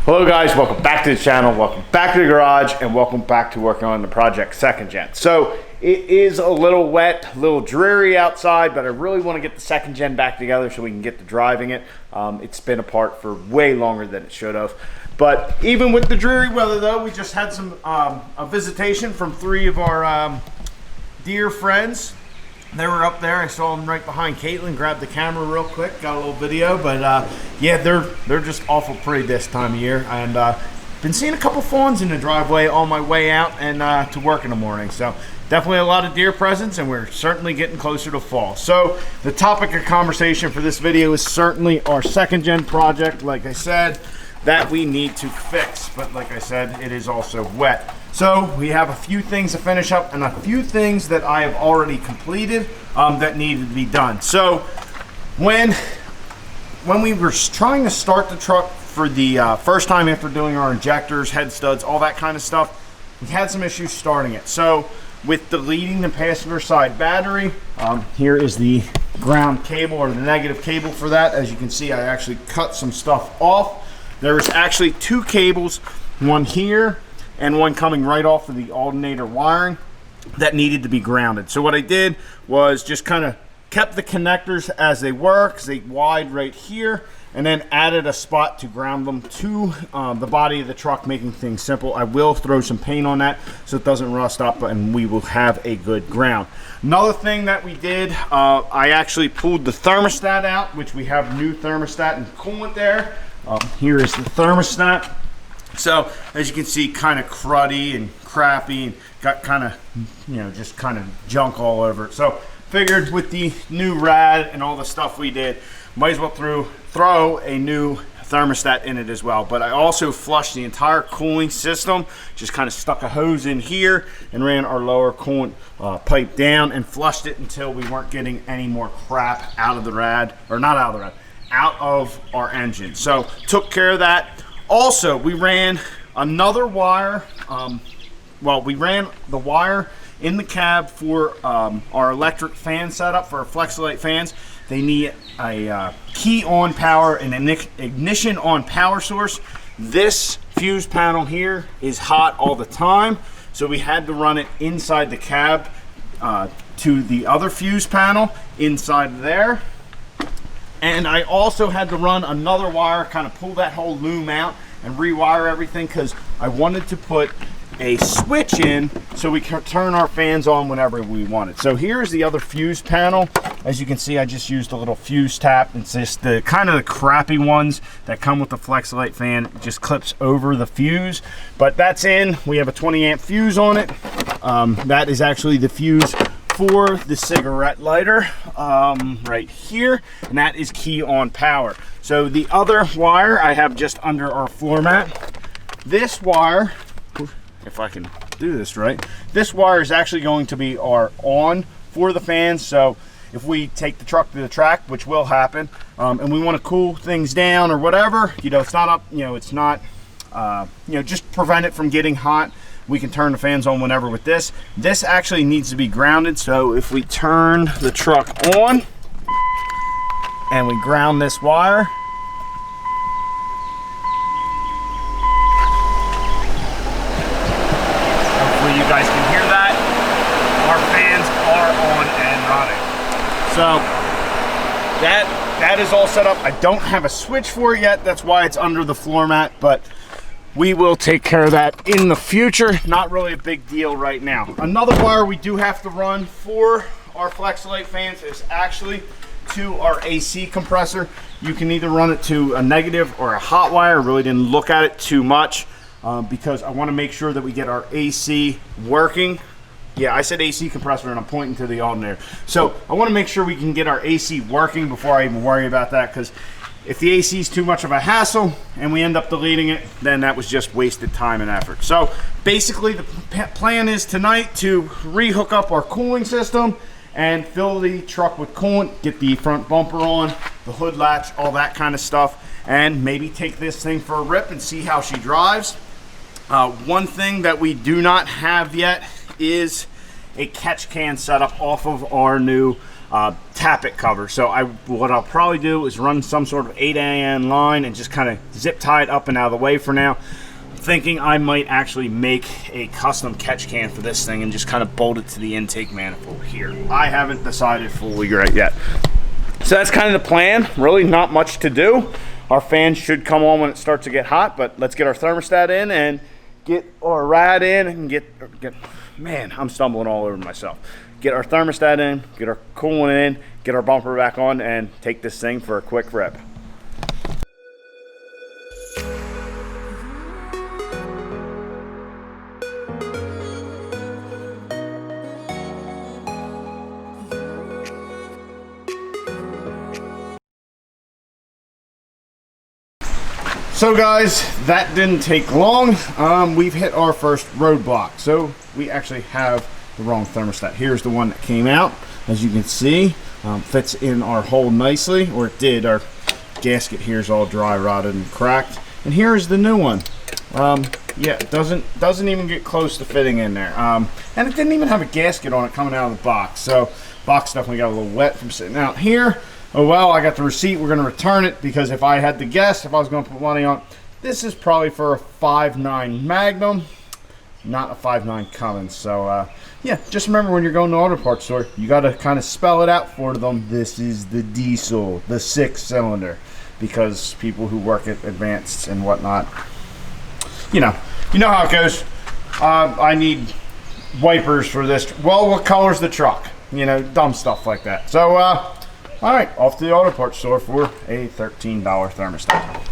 Hello guys, welcome back to the channel, welcome back to the garage, and welcome back to working on the project second gen. So it is a little wet, a little dreary outside, but I really want to get the second gen back together so we can get to driving it. It's been apart for way longer than it should have. But even with the dreary weather though, we just had some a visitation from three of our dear friends. They were up there. I saw them right behind Caitlin. Grabbed the camera real quick, got a little video. But yeah, they're just awful pretty this time of year. And been seeing a couple fawns in the driveway on my way out and to work in the morning. So definitely a lot of deer presence, and we're certainly getting closer to fall. So the topic of conversation for this video is certainly our second gen project. Like I said, that we need to fix. But like I said, it is also wet. So we have a few things to finish up and a few things that I have already completed that needed to be done. So when we were trying to start the truck for the first time after doing our injectors, head studs, all that kind of stuff, we had some issues starting it. So with deleting the passenger side battery, here is the ground cable or the negative cable for that. As you can see, I actually cut some stuff off. There's actually two cables, one here and one coming right off of the alternator wiring that needed to be grounded. So what I did was just kind of kept the connectors as they were, because they wide right here, and then added a spot to ground them to the body of the truck, making things simple. I will throw some paint on that so it doesn't rust up and we will have a good ground. Another thing that we did, I actually pulled the thermostat out, which we have new thermostat and coolant there. Here is the thermostat. So as you can see, kind of cruddy and crappy and got kind of, just kind of junk all over it. So figured with the new rad and all the stuff we did, might as well throw a new thermostat in it as well. But I also flushed the entire cooling system, just kind of stuck a hose in here and ran our lower coolant pipe down and flushed it until we weren't getting any more crap out of the rad, or not out of the rad, out of our engine. So took care of that. Also, we ran another wire. We ran the wire in the cab for our electric fan setup for our Flexolite fans. They need a key on power and an ignition on power source. This fuse panel here is hot all the time, so we had to run it inside the cab to the other fuse panel inside there. And I also had to run another wire, kind of pull that whole loom out and rewire everything, because I wanted to put a switch in so we can turn our fans on whenever we want it. So here's the other fuse panel. As you can see, I just used a little fuse tap. It's just the kind of the crappy ones that come with the Flexolite fan. It just clips over the fuse, but that's in. We have a 20 amp fuse on it. That is actually the fuse for the cigarette lighter right here, and that is key on power. So the other wire I have just under our floor mat. This wire, if I can do this right, this wire is actually going to be our on for the fans. So if we take the truck to the track, which will happen, and we want to cool things down or whatever, it's not up, it's not, just prevent it from getting hot, we can turn the fans on whenever with this. This actually needs to be grounded, so if we turn the truck on and we ground this wire, hopefully you guys can hear that, our fans are on and running. So that is all set up. I don't have a switch for it yet, that's why it's under the floor mat, but we will take care of that in the future. Not really a big deal right now. Another wire we do have to run for our Flexolite fans is actually to our AC compressor. You can either run it to a negative or a hot wire. I really didn't look at it too much because I want to make sure that we get our AC working. Yeah, I said AC compressor and I'm pointing to the alternator. So I want to make sure we can get our AC working before I even worry about that, because if the AC is too much of a hassle and we end up deleting it, then that was just wasted time and effort. So basically the plan is tonight to rehook up our cooling system and fill the truck with coolant, get the front bumper on, the hood latch, all that kind of stuff, and maybe take this thing for a rip and see how she drives. One thing that we do not have yet is a catch can setup off of our new tappet cover. So what I'll probably do is run some sort of 8AN line and just kind of zip tie it up and out of the way for now. Thinking I might actually make a custom catch can for this thing and just kind of bolt it to the intake manifold here. I haven't decided fully right yet. So that's kind of the plan. Really not much to do. Our fans should come on when it starts to get hot, but let's get our thermostat in and get our rad in and get man, I'm stumbling all over myself. Get our thermostat in, get our coolant in, get our bumper back on, and take this thing for a quick rip. So guys, that didn't take long. We've hit our first roadblock. So we actually have the wrong thermostat. Here's the one that came out. As you can see, fits in our hole nicely, or it did. Our gasket here is all dry rotted and cracked. And here's the new one. Yeah, it doesn't even get close to fitting in there. And it didn't even have a gasket on it coming out of the box. So box definitely got a little wet from sitting out here. Oh well, I got the receipt. We're going to return it because if I had to guess, if I was going to put money on, this is probably for a 5.9 Magnum, not a 5.9 Cummins. So yeah, just remember when you're going to the auto parts store, you got to kind of spell it out for them. This is the diesel, the 6-cylinder, because people who work at Advanced and whatnot, you know how it goes. I need wipers for this. Well, what color's the truck? You know, dumb stuff like that. So all right, off to the auto parts store for a $13 thermostat.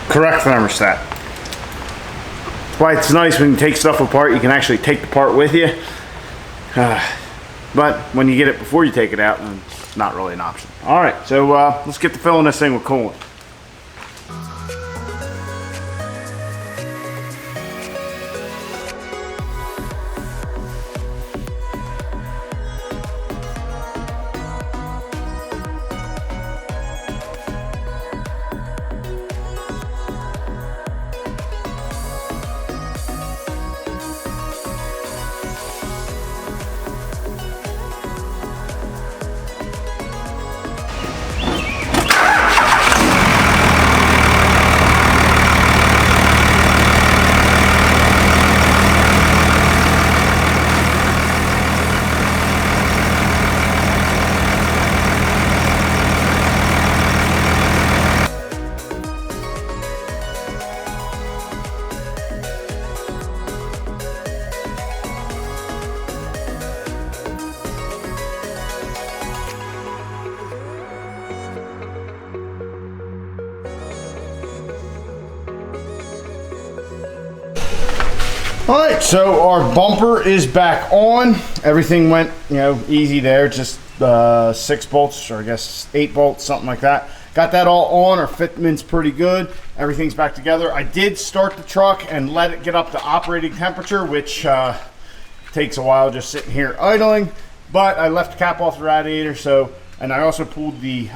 Correct thermostat. That's why it's nice when you take stuff apart, you can actually take the part with you. But when you get it before you take it out, it's not really an option. All right, so let's get to filling this thing with coolant. All right, so our bumper is back on. Everything went, easy there. Just 6 bolts, or I guess 8 bolts, something like that. Got that all on. Our fitment's pretty good. Everything's back together. I did start the truck and let it get up to operating temperature, which takes a while just sitting here idling. But I left the cap off the radiator, and I also pulled the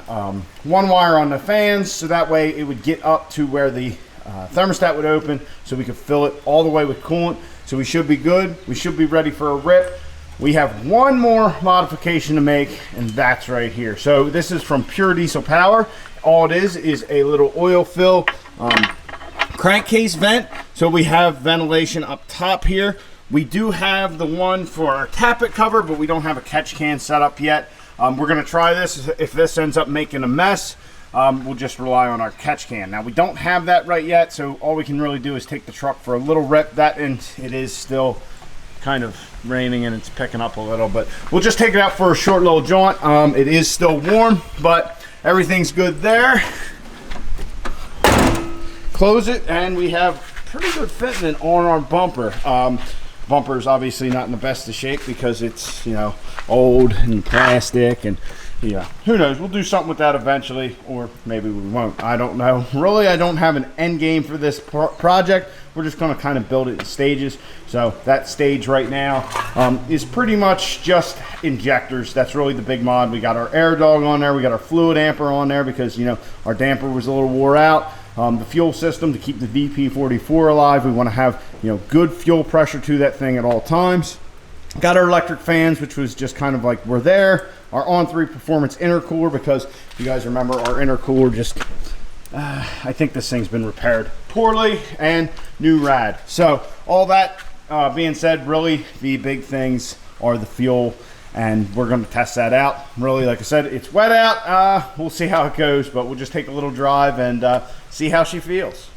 one wire on the fans, so that way it would get up to where the thermostat would open, so we could fill it all the way with coolant. So we should be good. We should be ready for a rip. We have one more modification to make, and that's right here. So this is from Pure Diesel Power. All it is a little oil fill crankcase vent. So we have ventilation up top here. We do have the one for our tappet cover, but we don't have a catch can set up yet. We're gonna try this. If this ends up making a mess, we'll just rely on our catch can. Now we don't have that right yet, so all we can really do is take the truck for a little rip. And it is still kind of raining and it's picking up a little, but we'll just take it out for a short little jaunt. It is still warm, but everything's good there. Close it, and we have pretty good fitment on our bumper. Bumper is obviously not in the best of shape because it's old and plastic, and Yeah, who knows? We'll do something with that eventually, or maybe we won't. I don't know. Really, I don't have an end game for this project. We're just going to kind of build it in stages. So that stage right now is pretty much just injectors. That's really the big mod. We got our air dog on there. We got our fluid amper on there because, you know, our damper was a little wore out. The fuel system to keep the VP44 alive. We want to have, you know, good fuel pressure to that thing at all times. Got our electric fans, which was just kind of like we're there. Our On3 Performance intercooler, because if you guys remember, our intercooler just, I think this thing's been repaired poorly, and new rad. So all that being said, really the big things are the fuel, and we're going to test that out. Really, like I said, it's wet out. We'll see how it goes, but we'll just take a little drive and see how she feels.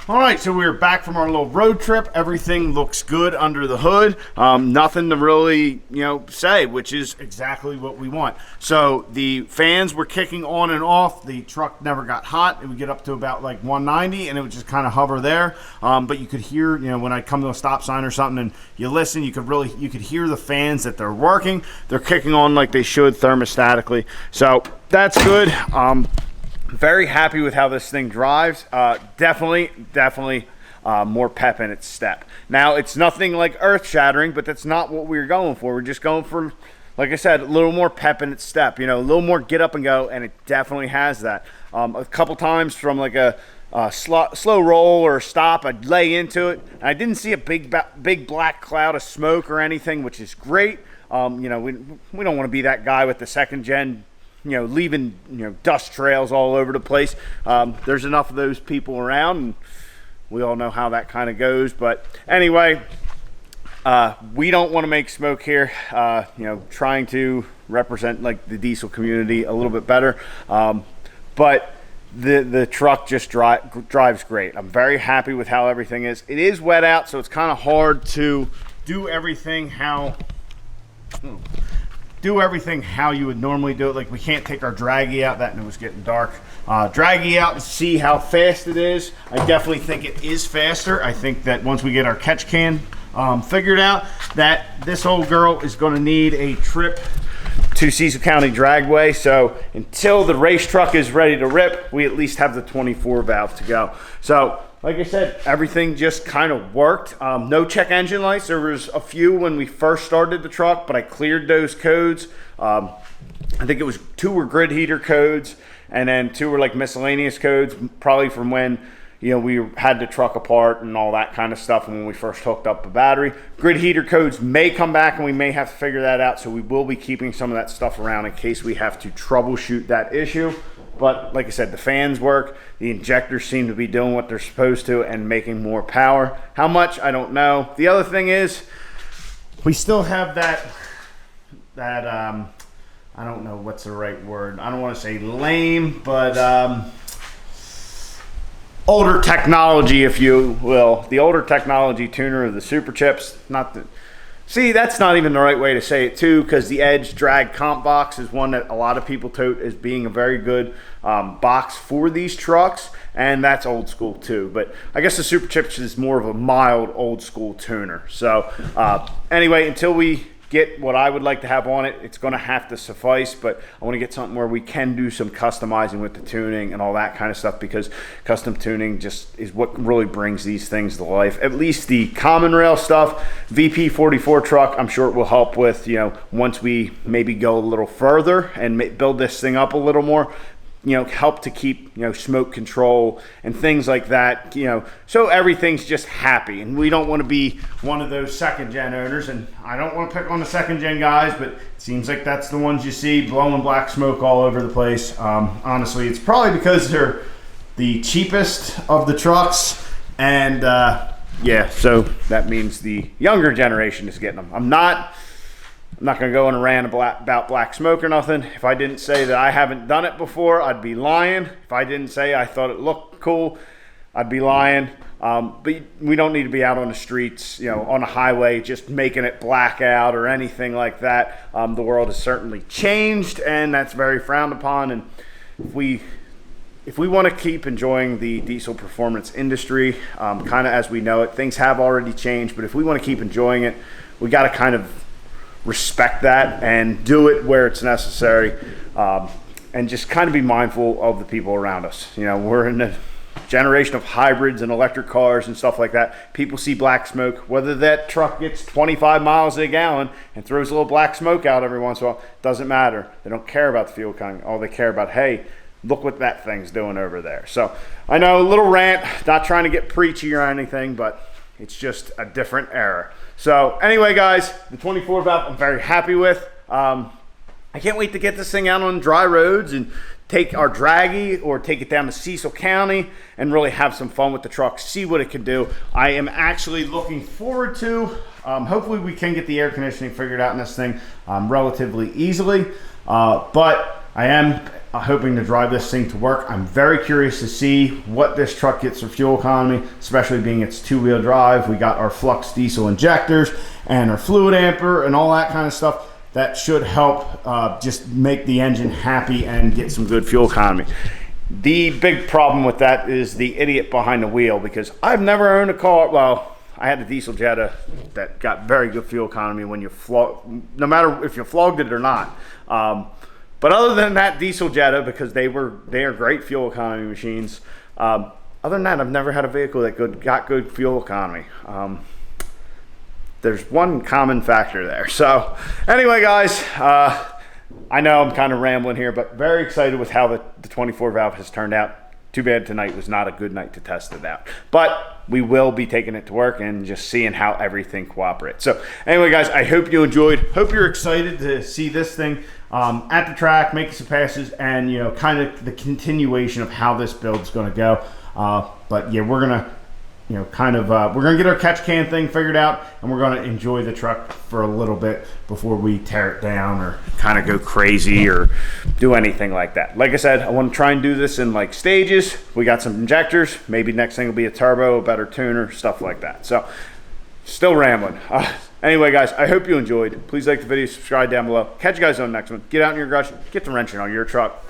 All right, so we're back from our little road trip. Everything looks good under the hood. Nothing to really, say, which is exactly what we want. So the fans were kicking on and off. The truck never got hot. It would get up to about like 190, and it would just kind of hover there. But you could hear, when I come to a stop sign or something, and you listen, you could hear the fans that they're working. They're kicking on like they should thermostatically. So that's good. Very happy with how this thing drives. Definitely more pep in its step. Now, it's nothing like earth-shattering, but that's not what we're going for. We're just going for, like I said, a little more pep in its step. A little more get up and go, and it definitely has that. A couple times from like a slow roll or stop, I'd lay into it, and I didn't see a big black cloud of smoke or anything, which is great. We don't want to be that guy with the second gen leaving, dust trails all over the place. There's enough of those people around, and we all know how that kind of goes. But anyway, we don't want to make smoke here, trying to represent like the diesel community a little bit better. But the truck just drives great. I'm very happy with how everything is. It is wet out, so it's kind of hard to do everything how do everything how you would normally do it. Like, we can't take our draggy out, that and it was getting dark. Draggy out and see how fast it is. I definitely think it is faster. I think that once we get our catch can figured out, that this old girl is going to need a trip to Cecil County Dragway. So until the race truck is ready to rip, we at least have the 24 valve to go. So like I said, everything just kind of worked. No check engine lights. There was a few when we first started the truck, but I cleared those codes. I think it was 2 were grid heater codes, and then 2 were like miscellaneous codes, probably from when, you know, we had the truck apart and all that kind of stuff, and when we first hooked up the battery. Grid heater codes may come back, and we may have to figure that out, so we will be keeping some of that stuff around in case we have to troubleshoot that issue. But like I said, the fans work, the injectors seem to be doing what they're supposed to and making more power. How much, I don't know. The other thing is, we still have that I don't know what's the right word. I don't want to say lame, but older technology, if you will. The older technology tuner of the super chips. See, that's not even the right way to say it too, because the Edge drag comp box is one that a lot of people tote as being a very good box for these trucks, and that's old school too. But I guess the super chips is more of a mild old school tuner. So anyway, until we get what I would like to have on it, it's going to have to suffice, but I want to get something where we can do some customizing with the tuning and all that kind of stuff, because custom tuning just is what really brings these things to life. At least the common rail stuff, VP44 truck, I'm sure it will help with, you know, once we maybe go a little further and build this thing up a little more, you know, help to keep, you know, smoke control and things like that, you know, so everything's just happy. And we don't want to be one of those second gen owners, and I don't want to pick on the second gen guys, but it seems like that's the ones you see blowing black smoke all over the place. Honestly, it's probably because they're the cheapest of the trucks, and yeah, so that means the younger generation is getting them. I'm not going to go on a rant about black smoke or nothing. If I didn't say that I haven't done it before, I'd be lying. If I didn't say I thought it looked cool, I'd be lying. But we don't need to be out on the streets, you know, on a highway, just making it black out or anything like that. The world has certainly changed, and that's very frowned upon. And if we want to keep enjoying the diesel performance industry, kind of as we know it, things have already changed. But if we want to keep enjoying it, we got to kind of respect that and do it where it's necessary, and just kind of be mindful of the people around us. You know, we're in a generation of hybrids and electric cars and stuff like that. People see black smoke, whether that truck gets 25 miles a gallon and throws a little black smoke out every once in a while, doesn't matter. They don't care about the fuel economy. All they care about, hey, look what that thing's doing over there. So I know, a little rant, not trying to get preachy or anything, but it's just a different era. So anyway, guys, the 24 valve I'm very happy with. I can't wait to get this thing out on dry roads and take our draggy or take it down to Cecil County and really have some fun with the truck, see what it can do. I am actually looking forward to, hopefully we can get the air conditioning figured out in this thing relatively easily, but I am hoping to drive this thing to work. I'm very curious to see what this truck gets for fuel economy, especially being it's 2-wheel drive. We got our flux diesel injectors and our fluid amper and all that kind of stuff. That should help just make the engine happy and get some good fuel economy. The big problem with that is the idiot behind the wheel, because I've never owned a car. Well, I had a diesel Jetta that got very good fuel economy when you no matter if you flogged it or not. But other than that diesel Jetta, because they are great fuel economy machines. Other than that, I've never had a vehicle that got good fuel economy. There's one common factor there. So anyway, guys, I know I'm kind of rambling here, but very excited with how the 24 valve has turned out. Too bad tonight was not a good night to test it out. But we will be taking it to work and just seeing how everything cooperates. So anyway, guys, I hope you enjoyed. Hope you're excited to see this thing at the track, making some passes, and, you know, kind of the continuation of how this build's going to go. But yeah, we're going to, you know, kind of, we're going to get our catch can thing figured out, and we're going to enjoy the truck for a little bit before we tear it down or kind of go crazy or do anything like that. Like I said, I want to try and do this in like stages. We got some injectors. Maybe next thing will be a turbo, a better tuner, stuff like that. So still rambling. Anyway, guys, I hope you enjoyed. Please like the video, subscribe down below. Catch you guys on the next one. Get out in your garage, get the wrenching on your truck.